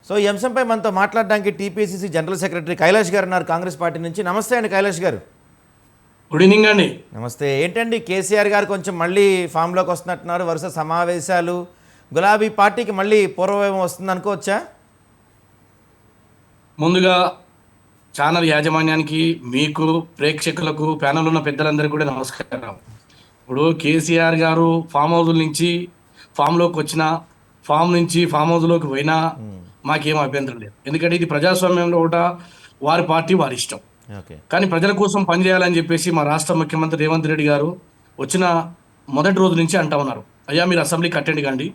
So ఈ అంశంపై మనతో మాట్లాడడానికి టీపీసీసీ జనరల్ సెక్రటరీ కైలాష్ గారు ఉన్నారు కాంగ్రెస్ పార్టీ నుంచి. నమస్తే అండి కైలాష్ గారు. గుడ్ ఈవినింగ్ అండి. నమస్తే. ఏంటండి కేసీఆర్ గారు కొంచెం మళ్ళీ ఫామ్లోకి వస్తున్నట్టున్నారు, వరుస సమావేశాలు, గులాబీ పార్టీకి మళ్ళీ పూర్వవైభవం వస్తుంది అనుకోవచ్చా? ముందుగా ఛానల్ యాజమాన్యానికి, మీకు, ప్రేక్షకులకు, ప్యానల్ ఉన్న పెద్దలందరికీ కూడా నమస్కారం. ఇప్పుడు కేసీఆర్ గారు ఫామ్ హౌస్ నుంచి ఫామ్లోకి వచ్చిన, ఫామ్ నుంచి ఫామ్ హౌస్లోకి పోయినా మాకేం అభ్యంతరం లేదు. ఎందుకంటే ఇది ప్రజాస్వామ్యంలో కూడా వారి పార్టీ వారి ఇష్టం. కానీ ప్రజల కోసం పనిచేయాలని చెప్పేసి మా రాష్ట్ర ముఖ్యమంత్రి రేవంత్ రెడ్డి గారు వచ్చిన మొదటి రోజు నుంచి అంటా ఉన్నారు, అయ్యా మీరు అసెంబ్లీకి అటెండ్ కండి,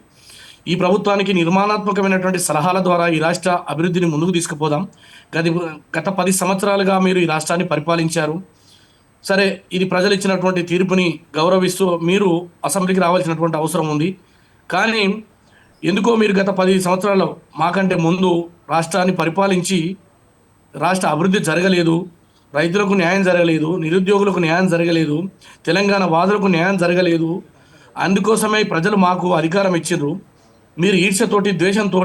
ఈ ప్రభుత్వానికి నిర్మాణాత్మకమైనటువంటి సలహాల ద్వారా ఈ రాష్ట్ర అభివృద్ధిని ముందుకు తీసుకుపోదాం. గత 10 సంవత్సరాలుగా మీరు ఈ రాష్ట్రాన్ని పరిపాలించారు, సరే ఇది ప్రజలు ఇచ్చినటువంటి తీర్పుని గౌరవిస్తూ మీరు అసెంబ్లీకి రావాల్సినటువంటి అవసరం ఉంది. కానీ ఎందుకో మీరు గత 10 సంవత్సరాలు మాకంటే ముందు రాష్ట్రాన్ని పరిపాలించి రాష్ట్ర అభివృద్ధి జరగలేదు, రైతులకు న్యాయం జరగలేదు, నిరుద్యోగులకు న్యాయం జరగలేదు, తెలంగాణ వాదులకు న్యాయం జరగలేదు. అందుకోసమే ప్రజలు మాకు అధికారం ఇచ్చిండ్రు. మీరు ఈర్ష్యతోటి, ద్వేషంతో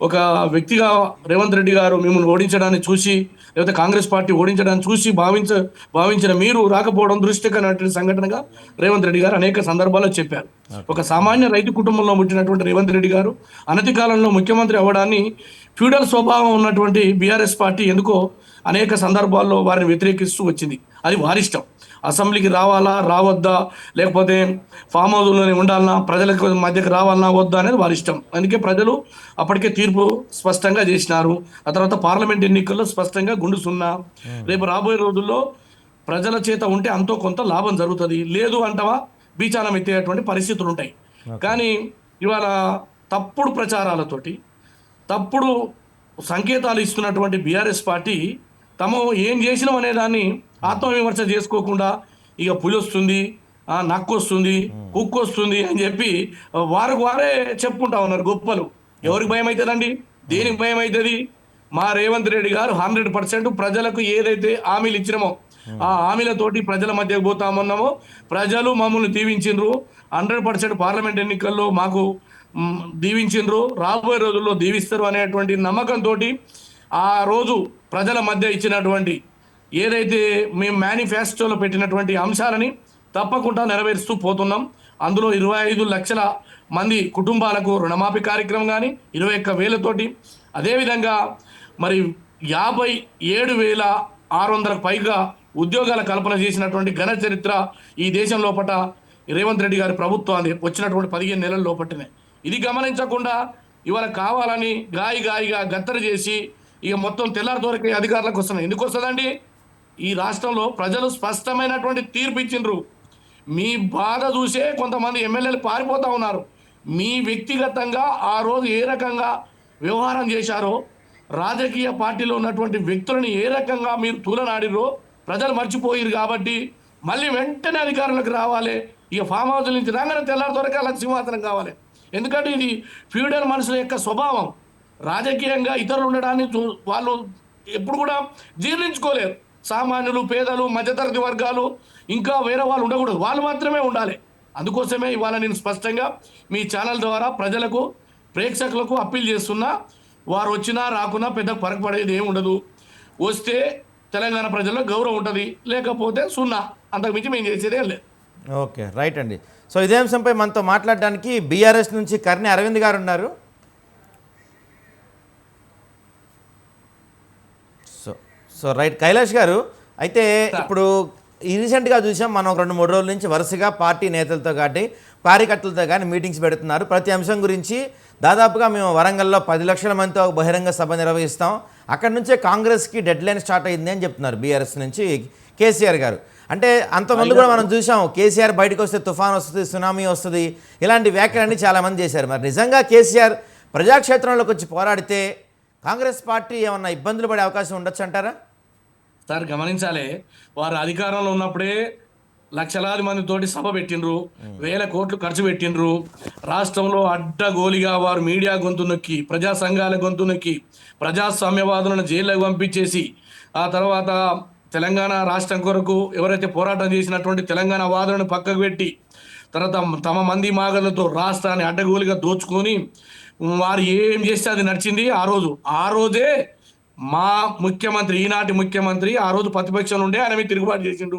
ఒక వ్యక్తిగా రేవంత్ రెడ్డి గారు మిమ్మల్ని ఓడించడాన్ని చూసి, లేకపోతే కాంగ్రెస్ పార్టీ ఓడించడాన్ని చూసి భావించిన మీరు రాకపోవడం దృష్టికరమైనటువంటి సంఘటనగా రేవంత్ రెడ్డి గారు అనేక సందర్భాల్లో చెప్పారు. ఒక సామాన్య రైతు కుటుంబంలో పుట్టినటువంటి రేవంత్ రెడ్డి గారు అనతి కాలంలో ముఖ్యమంత్రి అవ్వడాన్ని ఫ్యూడల్ స్వభావం ఉన్నటువంటి బీఆర్ఎస్ పార్టీ ఎందుకో అనేక సందర్భాల్లో వారిని వ్యతిరేకిస్తూ వచ్చింది. అది వారిష్టం. అసెంబ్లీకి రావాలా రావద్దా, లేకపోతే ఫామ్ హౌస్లోనే ఉండాలన్నా, ప్రజలకు మధ్యకి రావాలన్నా వద్దా అనేది వారి ఇష్టం. అందుకే ప్రజలు అప్పటికే తీర్పు స్పష్టంగా చేసినారు. ఆ తర్వాత పార్లమెంట్ ఎన్నికల్లో స్పష్టంగా గుండు సున్నా. రేపు రాబోయే రోజుల్లో ప్రజల చేత ఉంటే అంతో కొంత లాభం జరుగుతుంది, లేదు అంటవా బీచానం ఎత్తేటువంటి పరిస్థితులు ఉంటాయి. కానీ ఇవాళ తప్పుడు ప్రచారాలతోటి, తప్పుడు సంకేతాలు ఇస్తున్నటువంటి బీఆర్ఎస్ పార్టీ తాము ఏం చేసినాం అనే దాన్ని ఆత్మవిమర్శ చేసుకోకుండా ఇక పులి వస్తుంది, నక్కు వస్తుంది, కుక్కు వస్తుంది అని చెప్పి వారే చెప్పుకుంటా ఉన్నారు గొప్పలు. ఎవరికి భయం అవుతుందండి? దేనికి భయం అవుతుంది? మా రేవంత్ రెడ్డి గారు 100% ప్రజలకు ఏదైతే హామీలు ఇచ్చినామో ఆ హామీలతోటి ప్రజల మధ్యకు పోతామన్నామో ప్రజలు మమ్మల్ని దీవించిండ్రు. 100% పార్లమెంట్ ఎన్నికల్లో మాకు దీవించిండ్రు, రాబోయే రోజుల్లో దీవిస్తారు అనేటువంటి నమ్మకంతో ఆ రోజు ప్రజల మధ్య ఇచ్చినటువంటి ఏదైతే మేము మేనిఫెస్టోలో పెట్టినటువంటి అంశాలని తప్పకుండా నెరవేరుస్తూ పోతున్నాం. అందులో 25 లక్షల మంది కుటుంబాలకు రుణమాఫీ కార్యక్రమం కానీ 21,000తోటి, అదేవిధంగా మరి 57,600కు పైగా ఉద్యోగాల కల్పన చేసినటువంటి ఘన చరిత్ర ఈ దేశం లోపట రేవంత్ రెడ్డి గారి ప్రభుత్వాన్ని వచ్చినటువంటి 15 నెలల లోపటనే. ఇది గమనించకుండా ఇవాళ కావాలని గాయిగా గత్తర చేసి ఇక మొత్తం తెల్లారితోరకే అధికారులకు వస్తున్నాయి. ఎందుకు వస్తుందండి? ఈ రాష్ట్రంలో ప్రజలు స్పష్టమైనటువంటి తీర్పు ఇచ్చిండ్రు. మీ బాధ చూసే కొంతమంది ఎమ్మెల్యేలు పారిపోతూ ఉన్నారు. మీ వ్యక్తిగతంగా ఆ రోజు ఏ రకంగా వ్యవహారం చేశారో, రాజకీయ పార్టీలో ఉన్నటువంటి వ్యక్తులను ఏ రకంగా మీరు తూలనాడిరో ప్రజలు మర్చిపోయారు. కాబట్టి మళ్ళీ వెంటనే అధికారులకు రావాలి. ఇక ఫామ్ హౌస్ నుంచి రాగానే తెల్లారితోరకే వాళ్ళకి సింహాసనం కావాలి. ఎందుకంటే ఇది ఫ్యూడల్ మనుషుల యొక్క స్వభావం. రాజకీయంగా ఇతరులు ఉండడాన్ని వాళ్ళు ఎప్పుడు కూడా జీర్ణించుకోలేరు. సామాన్యులు, పేదలు, మధ్యతరగతి వర్గాలు, ఇంకా వేరే వాళ్ళు ఉండకూడదు, వాళ్ళు మాత్రమే ఉండాలి. అందుకోసమే ఇవాళ నేను స్పష్టంగా మీ ఛానల్ ద్వారా ప్రజలకు, ప్రేక్షకులకు అప్పీల్ చేస్తున్నా, వారు వచ్చినా రాకున్నా పెద్ద ఫరక పడేది ఏమి ఉండదు. వస్తే తెలంగాణ ప్రజల్లో గౌరవం ఉంటుంది, లేకపోతే సున్నా, అంతకుమించి మేము చేసేదే లేదు. ఓకే, రైట్ అండి. సో ఇదే అంశంపై మనతో మాట్లాడడానికి బీఆర్ఎస్ నుంచి కర్ణి అరవింద్ గారు ఉన్నారు. సో రైట్ కైలాష్ గారు, అయితే ఇప్పుడు రీసెంట్గా చూసాం మనం 2-3 రోజుల నుంచి వరుసగా పార్టీ నేతలతో కానీ కార్యకర్తలతో కానీ మీటింగ్స్ పెడుతున్నారు. ప్రతి అంశం గురించి దాదాపుగా మేము వరంగల్లో 10 లక్షల మందితో బహిరంగ సభ నిర్వహిస్తాం, అక్కడి నుంచే కాంగ్రెస్కి డెడ్ లైన్ స్టార్ట్ అయింది అని చెప్తున్నారు బీఆర్ఎస్ నుంచి కేసీఆర్ గారు. అంటే అంతమంది కూడా మనం చూసాం, కేసీఆర్ బయటకు వస్తే తుఫాన్ వస్తుంది, సునామీ వస్తుంది, ఇలాంటి వ్యాఖ్యలన్నీ చాలామంది చేశారు. మరి నిజంగా కేసీఆర్ ప్రజాక్షేత్రంలోకి వచ్చి పోరాడితే కాంగ్రెస్ పార్టీ ఏమన్నా ఇబ్బందులు పడే అవకాశం ఉండొచ్చు అంటారా? సార్ గమనించాలి, వారు అధికారంలో ఉన్నప్పుడే లక్షలాది మందితోటి సభ పెట్టిండ్రు, 1000 కోట్లు ఖర్చు పెట్టిండ్రు. రాష్ట్రంలో అడ్డగోలిగా వారు మీడియా గొంతు నొక్కి, ప్రజా సంఘాల గొంతు నొక్కి, ప్రజాస్వామ్యవాదులను జైల్లోకి పంపించేసి, ఆ తర్వాత తెలంగాణ రాష్ట్రం కొరకు ఎవరైతే పోరాటం చేసినటువంటి తెలంగాణ వాదులను పక్కకు పెట్టి, తర్వాత తమ మంది మాగలతో రాష్ట్రాన్ని అడ్డగోలుగా దోచుకొని వారు ఏం చేస్తే అది నడిచింది ఆ రోజే మా ముఖ్యమంత్రి, ఈనాటి ముఖ్యమంత్రి ఆ రోజు ప్రతిపక్షంలో ఉండే ఆయన మీద తిరుగుబాటు చేసిండు.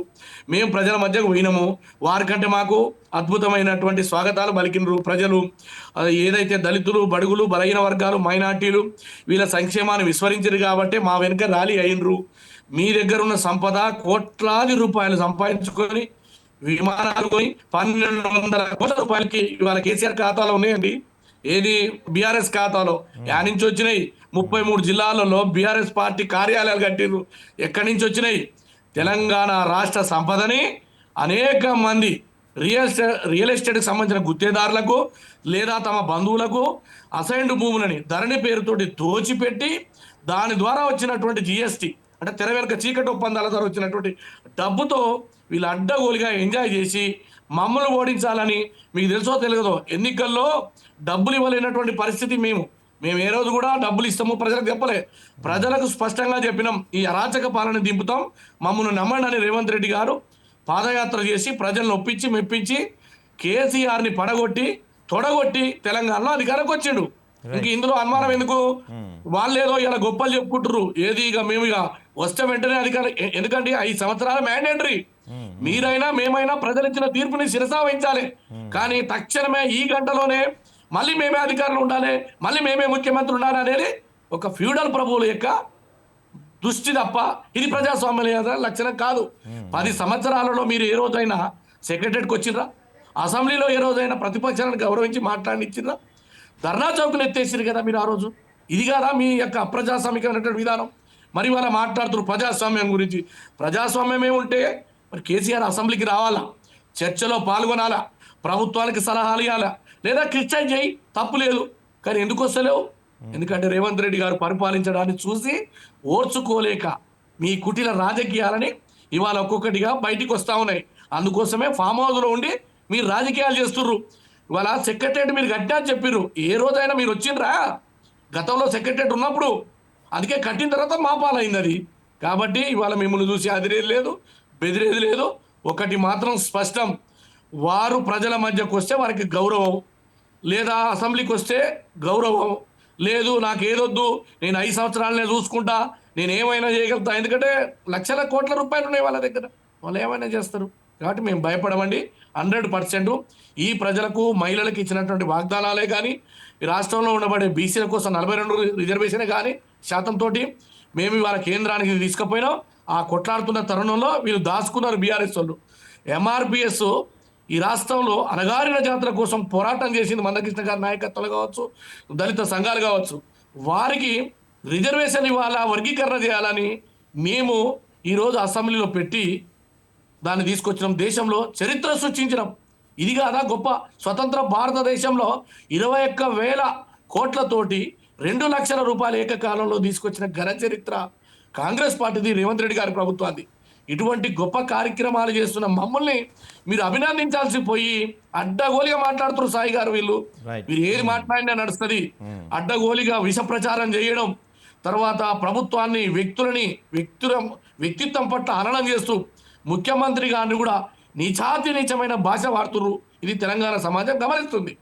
మేము ప్రజల మధ్యకు పోయినాము. వారికంటే మాకు అద్భుతమైనటువంటి స్వాగతాలు పలికినరు ప్రజలు. ఏదైతే దళితులు, బడుగులు, బలహీన వర్గాలు, మైనార్టీలు వీళ్ళ సంక్షేమాన్ని విస్మరించారు కాబట్టి మా వెనుక ర్యాలీ అయినరు. మీ దగ్గర ఉన్న సంపద కోట్లాది రూపాయలు సంపాదించుకొని విమానాలు కొని 1200 కోట్ల రూపాయలకి ఇవాళ కేసీఆర్ ఖాతాలో ఉన్నాయండి. ఏది బీఆర్ఎస్ ఖాతాలో యాడ్ నుంచి వచ్చినాయి. 33 జిల్లాలలో బీఆర్ఎస్ పార్టీ కార్యాలయాలు కట్టిర్రు. ఎక్కడి నుంచి వచ్చినాయి? తెలంగాణ రాష్ట్ర సంపదని అనేక మంది రియల్ ఎస్టేట్కి సంబంధించిన గుత్తేదారులకు లేదా తమ బంధువులకు అసైన్డ్ భూములని ధరణి పేరుతోటి దోచిపెట్టి దాని ద్వారా వచ్చినటువంటి జిఎస్టీ అంటే తెర వెనుక చీకటి ఒప్పందాల ద్వారా వచ్చినటువంటి డబ్బుతో వీళ్ళు అడ్డగోలుగా ఎంజాయ్ చేసి మమ్మల్ని ఓడించాలని, మీకు తెలుసో తెలియదో ఎన్నికల్లో డబ్బులు ఇవ్వలేనటువంటి పరిస్థితి మేము ఏ రోజు కూడా డబ్బులు ఇస్తాము ప్రజలకు చెప్పలే. ప్రజలకు స్పష్టంగా చెప్పినాం, ఈ అరాచక పాలన దింపుతాం, మమ్మల్ని నమ్మండి అని రేవంత్ రెడ్డి గారు పాదయాత్ర చేసి ప్రజలను ఒప్పించి మెప్పించి కేసీఆర్ని తొడగొట్టి తెలంగాణలో అధికారంకి వచ్చిండు. ఇంక ఇందులో అనుమానం ఎందుకు? వాళ్ళేదో ఇలా గొప్పలు చెప్పుకుంటారు. ఏది ఇక మేము ఇక వస్తే వెంటనే అధికారం, ఎందుకంటే 5 సంవత్సరాల మ్యాండేటరీ. మీరైనా మేమైనా ప్రజలు ఇచ్చిన తీర్పుని శిరసా వహించాలి. కానీ తక్షణమే ఈ గంటలోనే మళ్ళీ మేమే అధికారులు ఉండాలి, మళ్ళీ మేమే ముఖ్యమంత్రి ఉండాలి అనేది ఒక ఫ్యూడల్ ప్రభువుల యొక్క దృష్టి తప్ప ఇది ప్రజాస్వామ్య లక్షణం కాదు. 10 సంవత్సరాలలో మీరు ఏ రోజైనా సెక్రటరీకి వచ్చిర్రా? అసెంబ్లీలో ఏ రోజైనా ప్రతిపక్షాలను గౌరవించి మాట్లాడినిచ్చిర్రా? ధర్నా చౌకులు ఎత్తేసిరు కదా మీరు ఆ రోజు. ఇది కదా మీ యొక్క అప్రజాస్వామికమైనటువంటి విధానం. మరి వాళ్ళ మాట్లాడుతున్నారు ప్రజాస్వామ్యం గురించి. ప్రజాస్వామ్యమే ఉంటే మరి కేసీఆర్ అసెంబ్లీకి రావాలా, చర్చలో పాల్గొనాలా, ప్రభుత్వానికి సలహాలు ఇవ్వాలా, లేదా క్రిటిసైజ్ చేయి, తప్పు లేదు. కానీ ఎందుకు వస్తలేవు? ఎందుకంటే రేవంత్ రెడ్డి గారు పరిపాలించడాన్ని చూసి ఓర్చుకోలేక మీ కుటిల రాజకీయాలని ఇవాళ ఒక్కొక్కటిగా బయటికి వస్తూ ఉన్నాయి. అందుకోసమే ఫామ్ హౌస్లో ఉండి మీరు రాజకీయాలు చేస్తుర్రు. ఇవాళ సెక్రటరేట్ మీరు కట్టా అని చెప్పిర్రు. ఏ రోజైనా మీరు వచ్చిండ్రా? గతంలో సెక్రటరేట్ ఉన్నప్పుడు. అందుకే కట్టిన తర్వాత మా పాలైంది అది. కాబట్టి ఇవాళ మిమ్మల్ని చూసి అదిరేది లేదు, బెదిరేది లేదు. ఒకటి మాత్రం స్పష్టం, వారు ప్రజల మధ్యకు వస్తే వారికి గౌరవం, లేదా అసెంబ్లీకి వస్తే గౌరవం లేదు. నాకు ఏదొద్దు, నేను 5 సంవత్సరాలనే చూసుకుంటా, నేను ఏమైనా చేయగలుగుతా. ఎందుకంటే లక్షల కోట్ల రూపాయలు ఉన్నాయి వాళ్ళ దగ్గర, వాళ్ళు ఏమైనా చేస్తారు. కాబట్టి మేము భయపడమండి. 100% ఈ ప్రజలకు, మహిళలకు ఇచ్చినటువంటి వాగ్దానాలే కానీ, ఈ రాష్ట్రంలో ఉండబడే బీసీల కోసం 42 రిజర్వేషనే కానీ శాతంతో మేము ఇవాళ కేంద్రానికి తీసుకుపోయినాం. ఆ కొట్లాడుతున్న తరుణంలో వీళ్ళు దాచుకున్నారు బీఆర్ఎస్ వాళ్ళు. ఎంఆర్పిఎస్ ఈ రాష్ట్రంలో అణగారిన జాతుల కోసం పోరాటం చేసింది. మందకృష్ణ గారి నాయకత్వాలు కావచ్చు, దళిత సంఘాలు కావచ్చు, వారికి రిజర్వేషన్ ఇవ్వాలా, వర్గీకరణ చేయాలని మేము ఈరోజు అసెంబ్లీలో పెట్టి దాన్ని తీసుకొచ్చినాం. దేశంలో చరిత్ర సృష్టించినాం. ఇది కాదా గొప్ప? స్వతంత్ర భారతదేశంలో 21,000 కోట్లతోటి 2 లక్షల రూపాయలు ఏకకాలంలో తీసుకొచ్చిన ఘన చరిత్ర కాంగ్రెస్ పార్టీది, రేవంత్ రెడ్డి గారి ప్రభుత్వాన్ని. ఇటువంటి గొప్ప కార్యక్రమాలు చేస్తున్న మమ్మల్ని మీరు అభినందించాల్సి పోయి అడ్డగోలిగా మాట్లాడుతున్నారు సాయి గారు. వీళ్ళు ఏది మాట్లాడినా నడుస్తుంది. అడ్డగోలిగా విష ప్రచారం చేయడం, తర్వాత ప్రభుత్వాన్ని, వ్యక్తిత్వం పట్ల హననం చేస్తూ ముఖ్యమంత్రి గారిని కూడా నీచాతి నీచమైన భాష వాడుతున్నారు. ఇది తెలంగాణ సమాజం గమనిస్తుంది.